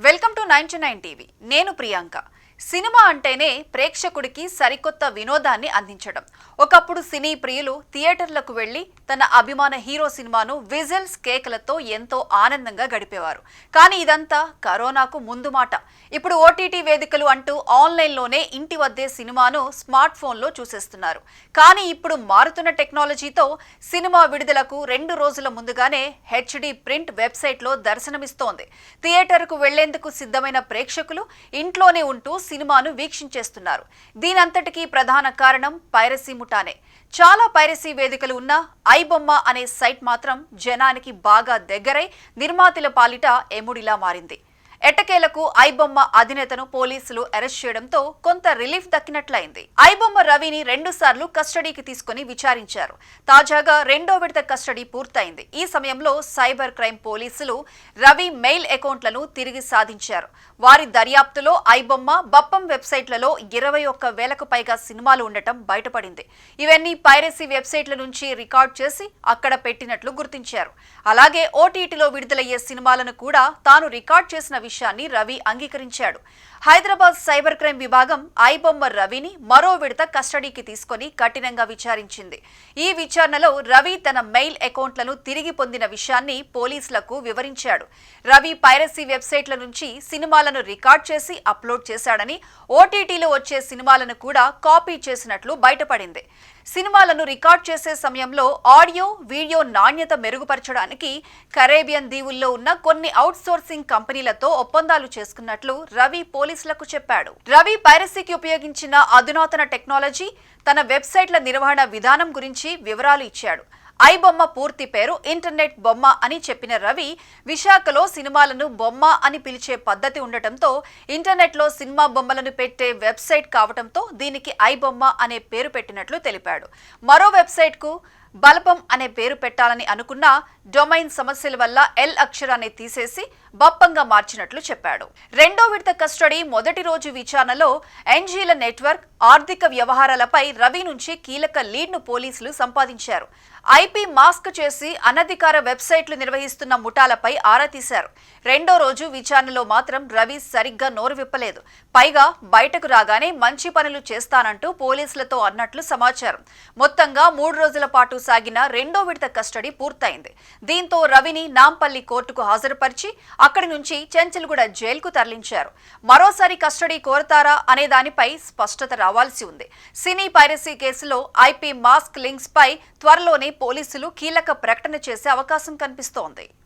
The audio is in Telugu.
Welcome to 99 TV. నేను ప్రియాంక. సినిమా అంటేనే ప్రేక్షకుడికి సరికొత్త వినోదాన్ని అందించడం. ఒకప్పుడు సినీ ప్రియులు థియేటర్లకు వెళ్లి తన అభిమాన హీరో సినిమాను విజిల్స్ కేకలతో ఎంతో ఆనందంగా గడిపేవారు. కానీ ఇదంతా కరోనాకు ముందు మాట. ఇప్పుడు ఓటీటీ వేదికలు అంటూ ఆన్లైన్లోనే ఇంటి వద్దే సినిమాను స్మార్ట్ ఫోన్లో చూసేస్తున్నారు. కానీ ఇప్పుడు మారుతున్న టెక్నాలజీతో సినిమా విడుదలకు 2 రోజుల ముందుగానే హెచ్డి ప్రింట్ వెబ్సైట్లో దర్శనమిస్తోంది. థియేటర్కు వెళ్లేందుకు సిద్ధమైన ప్రేక్షకులు ఇంట్లోనే ఉంటూ సినిమాను వీక్షించేస్తున్నారు. దీనంతటికీ ప్రధాన కారణం పైరసీ ముఠానే. చాలా పైరసీ వేదికలు ఉన్న ఐబొమ్మ అనే సైట్ మాత్రం జనానికి బాగా దగ్గరై నిర్మాతల పాలిట ఎముడిలా మారింది. ఎట్టకేలకు ఐబొమ్మ అధినేతను పోలీసులు అరెస్ట్ చేయడంతో కొంత రిలీఫ్ దక్కినట్లయింది. ఐబొమ్మ రవిని 2 సార్లు కస్టడీకి తీసుకుని విచారించారు. తాజాగా 2వ విడత కస్టడీ పూర్తయింది. ఈ సమయంలో సైబర్ క్రైమ్ పోలీసులు రవి మెయిల్ అకౌంట్లను తిరిగి సాధించారు. వారి దర్యాప్తులో ఐబొమ్మ, బప్పం వెబ్సైట్లలో 21,000కు పైగా సినిమాలు ఉండటం బయటపడింది. ఇవన్నీ పైరసీ వెబ్సైట్ల నుంచి రికార్డ్ చేసి అక్కడ పెట్టినట్లు గుర్తించారు. అలాగే ఓటీటీలో విడుదలయ్యే సినిమాలను కూడా తాను రికార్డ్ చేసిన విషయాన్ని రవి అంగీకరించాడు. హైదరాబాద్ సైబర్ క్రైమ్ విభాగం ఐబొమ్మ రవిని మరో విడత కస్టడీకి తీసుకొని కఠినంగా విచారించింది. ఈ విచారణలో రవి తన మెయిల్ అకౌంట్లను తిరిగి పొందిన విషయాన్ని పోలీసులకు వివరించాడు. రవి పైరసీ వెబ్సైట్ల నుంచి సినిమాలను రికార్డ్ చేసి అప్లోడ్ చేశాడని, ఓటీటీలో వచ్చే సినిమాలను కూడా కాపీ చేసినట్లు బయటపడింది. సినిమాలను రికార్డ్ చేసే సమయంలో ఆడియో, వీడియో నాణ్యత మెరుగుపరచడానికి కరేబియన్ దీవుల్లో ఉన్న కొన్ని అవుట్సోర్సింగ్ కంపెనీలతో ఒప్పందాలు చేసుకున్నట్లు రవి పోలీసులకు చెప్పాడు. రవి పైరసీకి ఉపయోగించిన అధునాతన టెక్నాలజీ, తన వెబ్సైట్ల నిర్వహణ విధానం గురించి వివరాలు ఇచ్చాడు. ఐబొమ్మ పూర్తి పేరు ఇంటర్నెట్ బొమ్మ అని చెప్పిన రవి, విశాఖలో సినిమాలను బొమ్మ అని పిలిచే పద్ధతి ఉండటంతో ఇంటర్నెట్లో సినిమా బొమ్మలను పెట్టే వెబ్సైట్ కావటంతో దీనికి ఐబొమ్మ అనే పేరు పెట్టినట్లు తెలిపాడు. మరో వెబ్సైట్కు బల్బం అనే పేరు పెట్టాలని అనుకున్న డొమైన్ సమస్యల వల్ల ఎల్ అక్షరాన్ని తీసేసి బప్పంగా మార్చినట్లు చెప్పాడు. 2వ విడత కస్టడీ మొదటి రోజు విచారణలో ఎన్జీల నెట్వర్క్, ఆర్థిక వ్యవహారాలపై రవి నుంచి కీలక లీడ్ను పోలీసులు సంపాదించారు. ఐపీ మాస్క్ చేసి అనధికార వెబ్సైట్లు నిర్వహిస్తున్న ముఠాలపై ఆరా తీశారు. 2వ రోజు విచారణలో మాత్రం రవి సరిగ్గా నోరు విప్పలేదు. పైగా బయటకు రాగానే మంచి పనులు చేస్తానంటూ పోలీసులతో అన్నట్లు సమాచారం. మొత్తంగా 3 రోజుల పాటు సాగిన 2వ విడత కస్టడీ పూర్తయింది. దీంతో రవిని నాంపల్లి కోర్టుకు హాజరుపరిచి అక్కడి నుంచి చెంచల్గూడ జైలుకు తరలించారు. మరోసారి కస్టడీ కోరతారా అనే దానిపై స్పష్టత రావాల్సి ఉంది. సినీ పైరసీ కేసులో ఐపీ మాస్క్ లింక్స్ పై త్వరలోనే పోలీసులు కీలక ప్రకటన చేసే అవకాశం కనిపిస్తోంది.